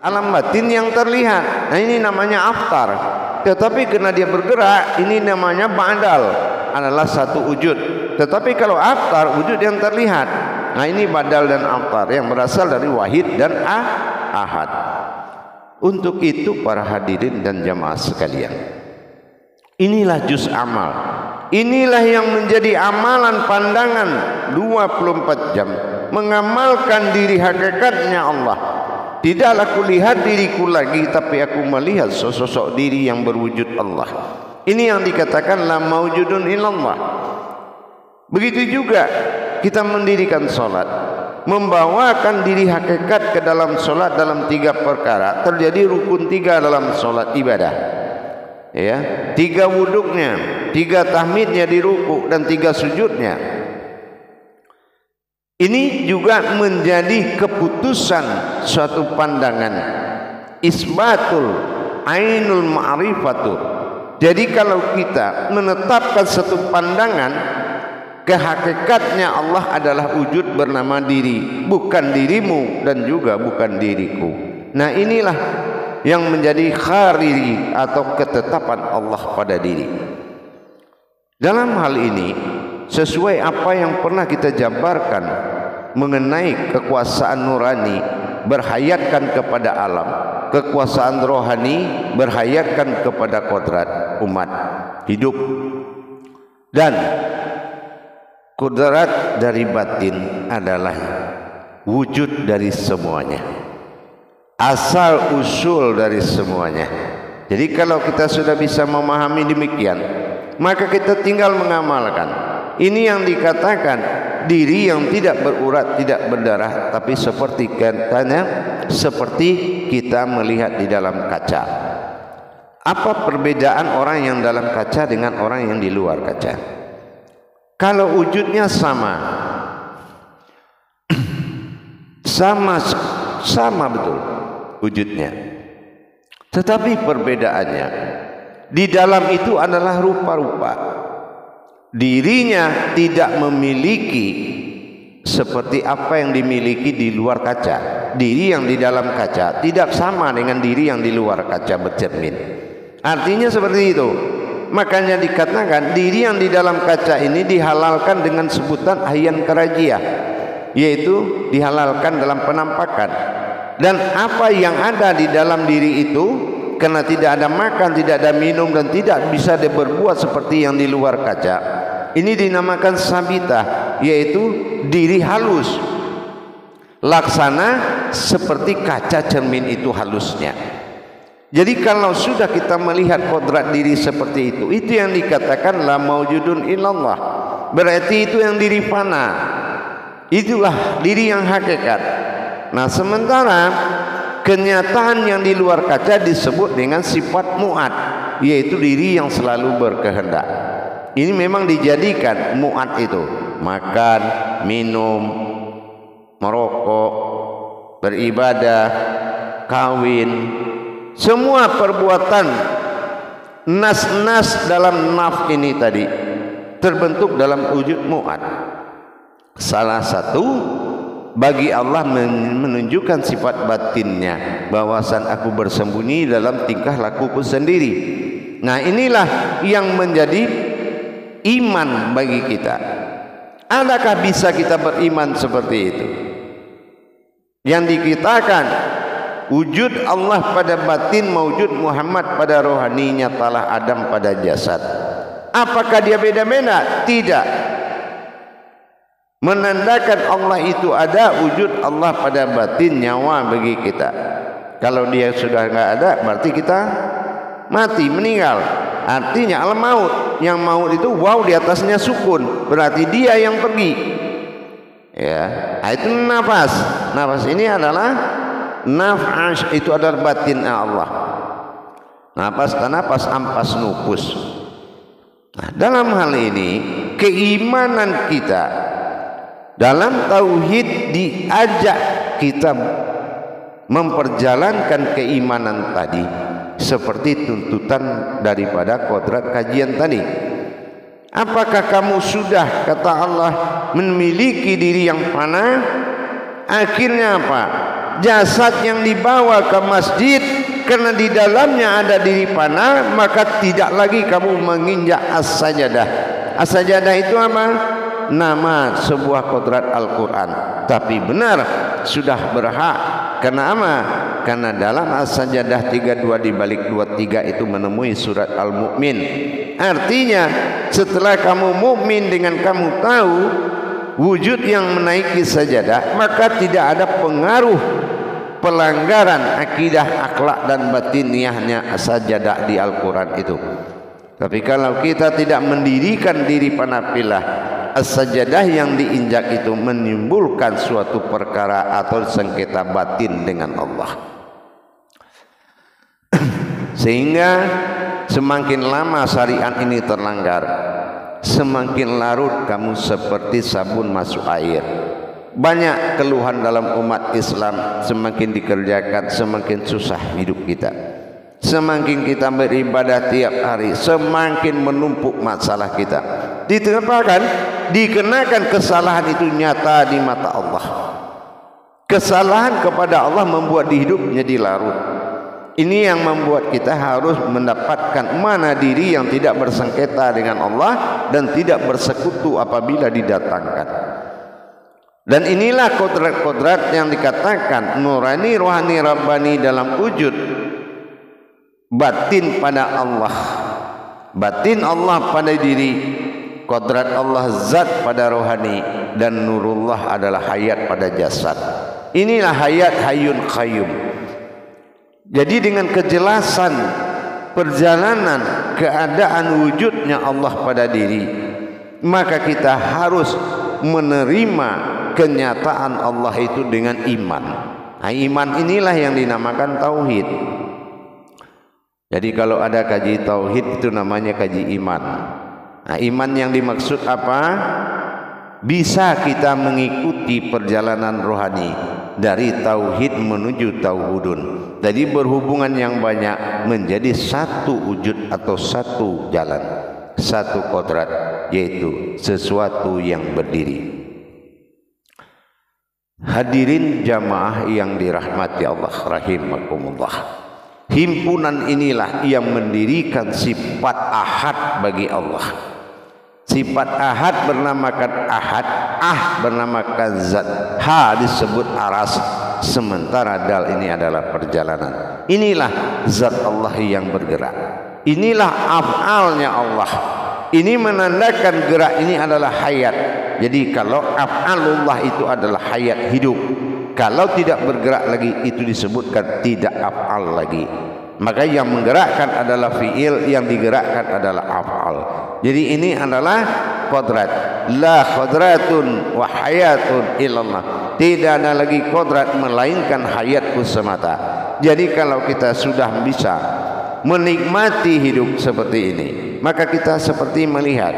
alam batin yang terlihat. Nah, ini namanya aftar. Tetapi karena dia bergerak, ini namanya ba'dal, adalah satu wujud. Tetapi kalau aftar, wujud yang terlihat. Nah, ini badal dan aftar yang berasal dari wahid dan ahad. Untuk itu para hadirin dan jamaah sekalian, inilah juz amal. Inilah yang menjadi amalan pandangan 24 jam. Mengamalkan diri hakikatnya Allah. Tidaklah aku lihat diriku lagi, tapi aku melihat sosok diri yang berwujud Allah. Ini yang dikatakan la maujudun illallah. Begitu juga kita mendirikan solat, membawakan diri hakikat ke dalam solat dalam 3 perkara. Terjadi rukun 3 dalam solat ibadah, ya, 3 wuduknya, 3 tahmidnya di ruku, dan 3 sujudnya. Ini juga menjadi keputusan suatu pandangan, isbatul ainul ma'rifatu. Jadi kalau kita menetapkan satu pandangan, kehakikatnya Allah adalah wujud bernama diri, bukan dirimu dan juga bukan diriku. Nah, inilah yang menjadi khariri atau ketetapan Allah pada diri. Dalam hal ini, sesuai apa yang pernah kita jabarkan mengenai kekuasaan nurani berhayatkan kepada alam, kekuasaan rohani berhayatkan kepada kodrat umat hidup, dan kodrat dari batin adalah wujud dari semuanya, asal usul dari semuanya. Jadi kalau kita sudah bisa memahami demikian, maka kita tinggal mengamalkan. Ini yang dikatakan diri yang tidak berurat, tidak berdarah, tapi seperti katanya, seperti kita melihat di dalam kaca. Apa perbedaan orang yang dalam kaca dengan orang yang di luar kaca? Kalau wujudnya sama, sama betul wujudnya, tetapi perbedaannya di dalam itu adalah rupa-rupa. Dirinya tidak memiliki seperti apa yang dimiliki di luar kaca. Diri yang di dalam kaca tidak sama dengan diri yang di luar kaca bercermin. Artinya seperti itu. Makanya dikatakan diri yang di dalam kaca ini dihalalkan dengan sebutan ahyan karajiyah, yaitu dihalalkan dalam penampakan. Dan apa yang ada di dalam diri itu, karena tidak ada makan, tidak ada minum, dan tidak bisa berbuat seperti yang di luar kaca, ini dinamakan sabita, yaitu diri halus, laksana seperti kaca cermin itu halusnya. Jadi kalau sudah kita melihat kodrat diri seperti itu yang dikatakan la maujudun illallah. Berarti itu yang diri fana, itulah diri yang hakikat. Nah, sementara kenyataan yang di luar kaca disebut dengan sifat mu'ad, yaitu diri yang selalu berkehendak. Ini memang dijadikan mu'ad itu, makan, minum, merokok, beribadah, kawin, semua perbuatan nas-nas dalam naf ini tadi terbentuk dalam wujud mu'ad. Salah satu bagi Allah menunjukkan sifat batinnya, bahwasan aku bersembunyi dalam tingkah lakuku sendiri. Nah, inilah yang menjadi iman bagi kita. Adakah bisa kita beriman seperti itu? Yang dikatakan wujud Allah pada batin, mawujud Muhammad pada rohaninya, talah Adam pada jasad. Apakah dia beda-beda? Tidak. Menandakan Allah itu ada, wujud Allah pada batin, nyawa bagi kita. Kalau dia sudah enggak ada, berarti kita mati, meninggal. Artinya alam maut. Yang maut itu waw di atasnya sukun, berarti dia yang pergi. Ya, itu nafas. Nafas ini adalah nafas, itu adalah batin Allah. Nafas tanafas ampas nufus. Nah, dalam hal ini keimanan kita dalam tauhid diajak kita memperjalankan keimanan tadi seperti tuntutan daripada kodrat kajian tadi. Apakah kamu sudah, kata Allah, memiliki diri yang fana? Akhirnya apa? jasad yang dibawa ke masjid karena di dalamnya ada diri panah, maka tidak lagi kamu menginjak as-sajadah. As-sajadah itu apa? Nama sebuah kodrat Al-Quran. Tapi benar sudah berhak. Karena apa? Karena dalam as-sajadah 32 dibalik 23 itu menemui surat Al-Mu'min. Artinya setelah kamu mukmin dengan kamu tahu wujud yang menaiki sajadah, maka tidak ada pengaruh pelanggaran akidah, akhlak dan batiniahnya sajadah di Al-Quran itu. Tapi kalau kita tidak mendirikan diri panapilah, as-sajadah yang diinjak itu menimbulkan suatu perkara atau sengketa batin dengan Allah. Sehingga semakin lama syariat ini terlanggar, semakin larut kamu seperti sabun masuk air. Banyak keluhan dalam umat Islam, semakin dikerjakan semakin susah hidup kita. Semakin kita beribadah tiap hari, semakin menumpuk masalah kita. Ditempakan, dikenakan kesalahan itu nyata di mata Allah. Kesalahan kepada Allah membuat hidup menjadi larut. Ini yang membuat kita harus mendapatkan mana diri yang tidak bersengketa dengan Allah dan tidak bersekutu apabila didatangkan. Dan inilah kodrat-kodrat yang dikatakan nurani, rohani, rabbani dalam wujud batin pada Allah, batin Allah pada diri, kodrat Allah zat pada rohani, dan nurullah adalah hayat pada jasad. Inilah hayat hayyun qayyum. Jadi dengan kejelasan perjalanan keadaan wujudnya Allah pada diri, maka kita harus menerima kenyataan Allah itu dengan iman. Nah, iman inilah yang dinamakan tauhid. Jadi kalau ada kaji tauhid itu namanya kaji iman. Nah, iman yang dimaksud apa? Bisa kita mengikuti perjalanan rohani dari tauhid menuju tauhudun. Jadi berhubungan yang banyak menjadi satu wujud atau satu jalan, satu kodrat, yaitu sesuatu yang berdiri. Hadirin jamaah yang dirahmati Allah rahimakumullah. Himpunan inilah yang mendirikan sifat ahad bagi Allah. Sifat ahad bernamakan ahad, bernamakan zat, ha disebut aras, sementara dal ini adalah perjalanan. Inilah zat Allah yang bergerak. Inilah af'alnya Allah. Ini menandakan gerak ini adalah hayat. Jadi kalau af'alullah itu adalah hayat hidup, kalau tidak bergerak lagi itu disebutkan tidak af'al lagi. Maka yang menggerakkan adalah fi'il, yang digerakkan adalah af'al. Jadi ini adalah kodrat. La kodratun wa hayatun illallah. Tidak ada lagi kodrat melainkan hayatku semata. Jadi kalau kita sudah bisa menikmati hidup seperti ini, maka kita seperti melihat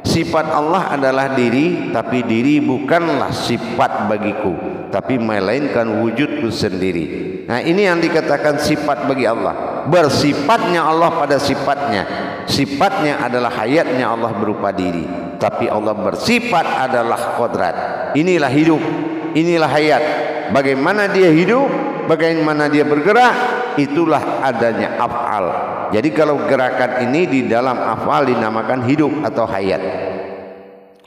sifat Allah adalah diri, tapi diri bukanlah sifat bagiku, tapi melainkan wujudku sendiri. Nah, ini yang dikatakan sifat bagi Allah. Bersifatnya Allah pada sifatnya. Sifatnya adalah hayatnya Allah berupa diri, tapi Allah bersifat adalah kodrat. Inilah hidup, inilah hayat. Bagaimana dia hidup, bagaimana dia bergerak, itulah adanya af'al. Jadi kalau gerakan ini di dalam af'al dinamakan hidup atau hayat.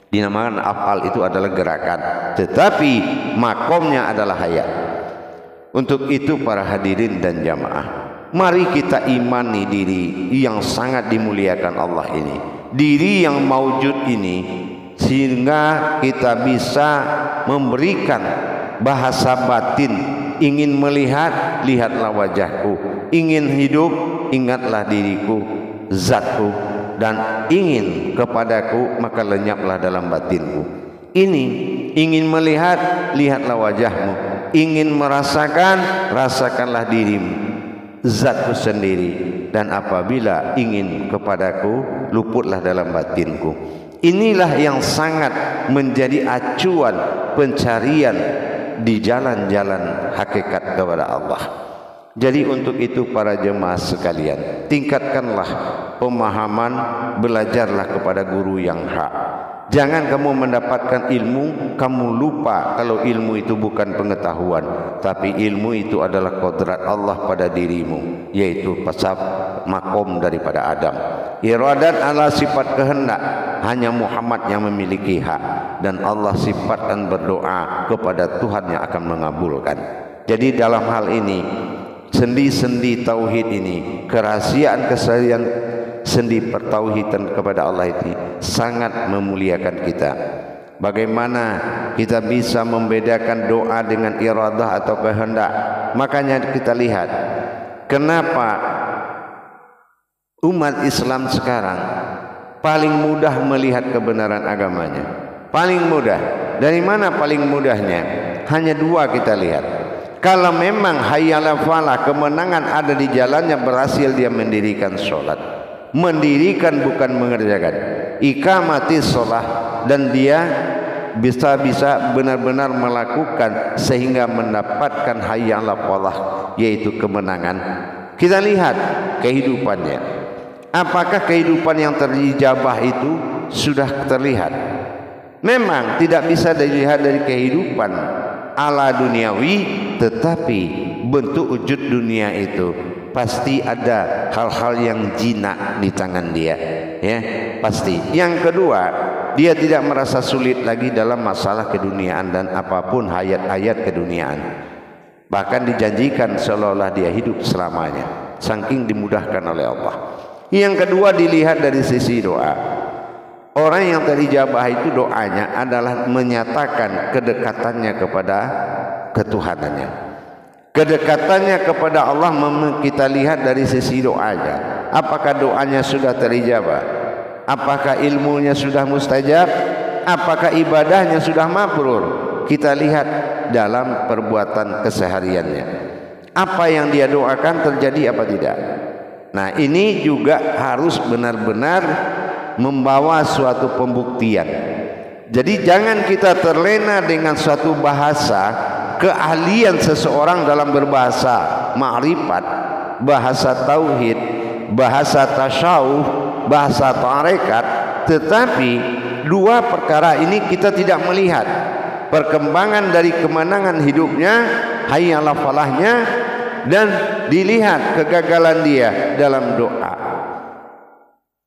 Dinamakan af'al itu adalah gerakan, tetapi makomnya adalah hayat. Untuk itu para hadirin dan jamaah, mari kita imani diri yang sangat dimuliakan Allah ini, diri yang maujud ini, sehingga kita bisa memberikan bahasa batin. Ingin melihat, lihatlah wajahku. Ingin hidup, ingatlah diriku, zatku. Dan ingin kepadaku, maka lenyaplah dalam batinku. Ini ingin melihat, lihatlah wajahmu. Ingin merasakan, rasakanlah dirimu, zatku sendiri. Dan apabila ingin kepadaku, luputlah dalam batinku. Inilah yang sangat menjadi acuan pencarian di jalan-jalan hakikat kepada Allah. Jadi untuk itu para jemaah sekalian, tingkatkanlah pemahaman, belajarlah kepada guru yang hak. Jangan kamu mendapatkan ilmu, kamu lupa kalau ilmu itu bukan pengetahuan, tapi ilmu itu adalah kodrat Allah pada dirimu, yaitu pasal makom daripada Adam. Iradat adalah sifat kehendak, hanya Muhammad yang memiliki hak, dan Allah sifat dan berdoa kepada Tuhan yang akan mengabulkan. Jadi dalam hal ini, sendi-sendi tauhid ini, kerahasiaan keseharian sendi pertauhidan kepada Allah itu sangat memuliakan kita. Bagaimana kita bisa membedakan doa dengan iradah atau kehendak? Makanya kita lihat kenapa umat Islam sekarang paling mudah melihat kebenaran agamanya. Paling mudah. Dari mana paling mudahnya? Hanya dua kita lihat. Kalau memang hayya 'alal falah, kemenangan ada di jalannya, berhasil dia mendirikan sholat. Mendirikan bukan mengerjakan, iqamatis sholah, dan dia bisa benar-benar melakukan sehingga mendapatkan hayya 'alal falah, yaitu kemenangan. Kita lihat kehidupannya. Apakah kehidupan yang terijabah itu sudah terlihat? Memang tidak bisa dilihat dari kehidupan ala duniawi, tetapi bentuk wujud dunia itu pasti ada hal-hal yang jinak di tangan dia, ya pasti. Yang kedua, dia tidak merasa sulit lagi dalam masalah keduniaan dan apapun hayat-hayat keduniaan. Bahkan dijanjikan seolah-olah dia hidup selamanya, saking dimudahkan oleh Allah. Yang kedua, dilihat dari sisi doa. Orang yang terijabah itu doanya adalah menyatakan kedekatannya kepada ketuhanannya. Kedekatannya kepada Allah kita lihat dari sisi doanya. Apakah doanya sudah terijabah? Apakah ilmunya sudah mustajab? Apakah ibadahnya sudah mabrur? Kita lihat dalam perbuatan kesehariannya. Apa yang dia doakan terjadi apa tidak? Nah, ini juga harus benar-benar membawa suatu pembuktian. Jadi jangan kita terlena dengan suatu bahasa, keahlian seseorang dalam berbahasa ma'rifat, bahasa tauhid, bahasa tasyawuf, bahasa tarekat, tetapi dua perkara ini kita tidak melihat perkembangan dari kemenangan hidupnya, hayya 'alal falahnya, dan dilihat kegagalan dia dalam doa.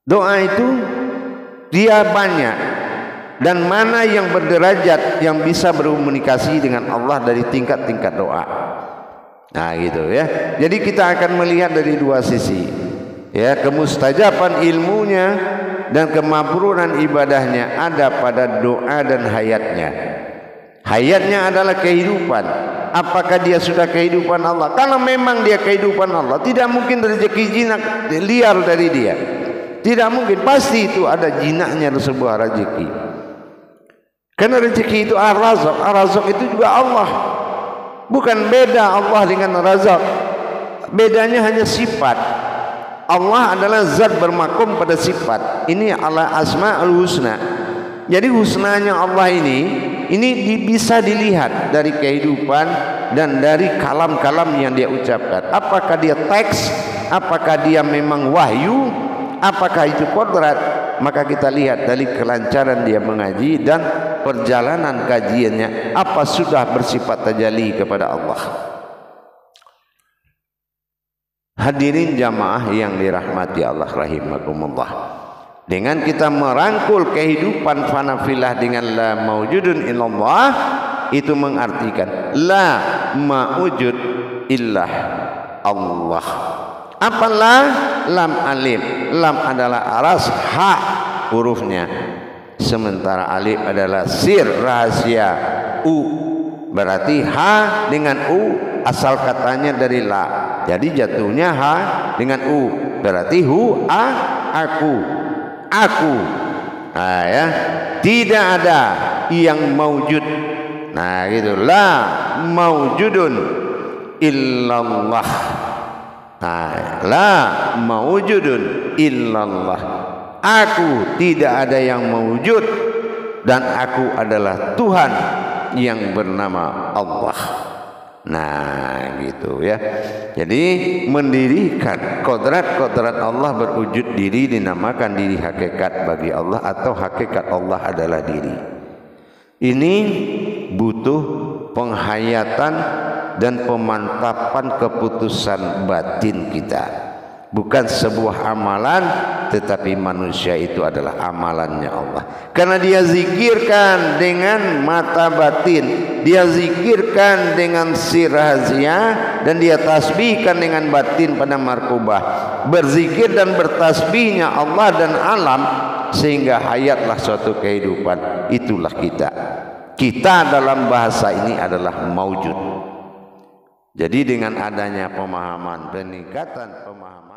Doa itu dia banyak, dan mana yang berderajat yang bisa berkomunikasi dengan Allah dari tingkat-tingkat doa. Nah gitu ya. Jadi kita akan melihat dari dua sisi, ya, kemustajaban ilmunya dan kemabruran ibadahnya ada pada doa dan hayatnya. Hayatnya adalah kehidupan. Apakah dia sudah kehidupan Allah? Kalau memang dia kehidupan Allah, tidak mungkin rezeki jinak liar dari dia. Tidak mungkin, pasti itu ada jinaknya sebuah rezeki. Karena rezeki itu ar-razaq. Ar-razaq itu juga Allah. Bukan beda Allah dengan razaq. Bedanya hanya sifat. Allah adalah zat bermakom pada sifat. Ini ala asma'ul husna. Jadi husnanya Allah ini bisa dilihat dari kehidupan dan dari kalam-kalam yang dia ucapkan. Apakah dia teks? Apakah dia memang wahyu? Apakah itu kodrat? Maka kita lihat dari kelancaran dia mengaji dan perjalanan kajiannya, apa sudah bersifat tajalli kepada Allah. Hadirin jamaah yang dirahmati Allah rahimakumullah. Dengan kita merangkul kehidupan fanafilah dengan la maujudun illallah, itu mengartikan la maujud illah Allah. Apalah lam alif? Lam adalah aras, ha hurufnya, sementara alif adalah sir, rahasia. U berarti ha dengan u asal katanya dari la, jadi jatuhnya ha dengan u, berarti hu a aku. Nah ya, tidak ada yang maujud. Nah gitu, la maujudun illallah. Nah, la maujudun illallah. Aku tidak ada yang mewujud, dan aku adalah Tuhan yang bernama Allah. Nah gitu ya. Jadi mendirikan kodrat-kodrat Allah berwujud diri dinamakan diri hakikat bagi Allah, atau hakikat Allah adalah diri. Ini butuh penghayatan dan pemantapan keputusan batin kita. Bukan sebuah amalan, tetapi manusia itu adalah amalannya Allah. Karena dia zikirkan dengan mata batin, dia zikirkan dengan sir rahasia, dan dia tasbihkan dengan batin pada markubah. Berzikir dan bertasbihnya Allah dan alam, sehingga hayatlah suatu kehidupan. Itulah kita. Kita dalam bahasa ini adalah maujud. Jadi dengan adanya pemahaman, peningkatan pemahaman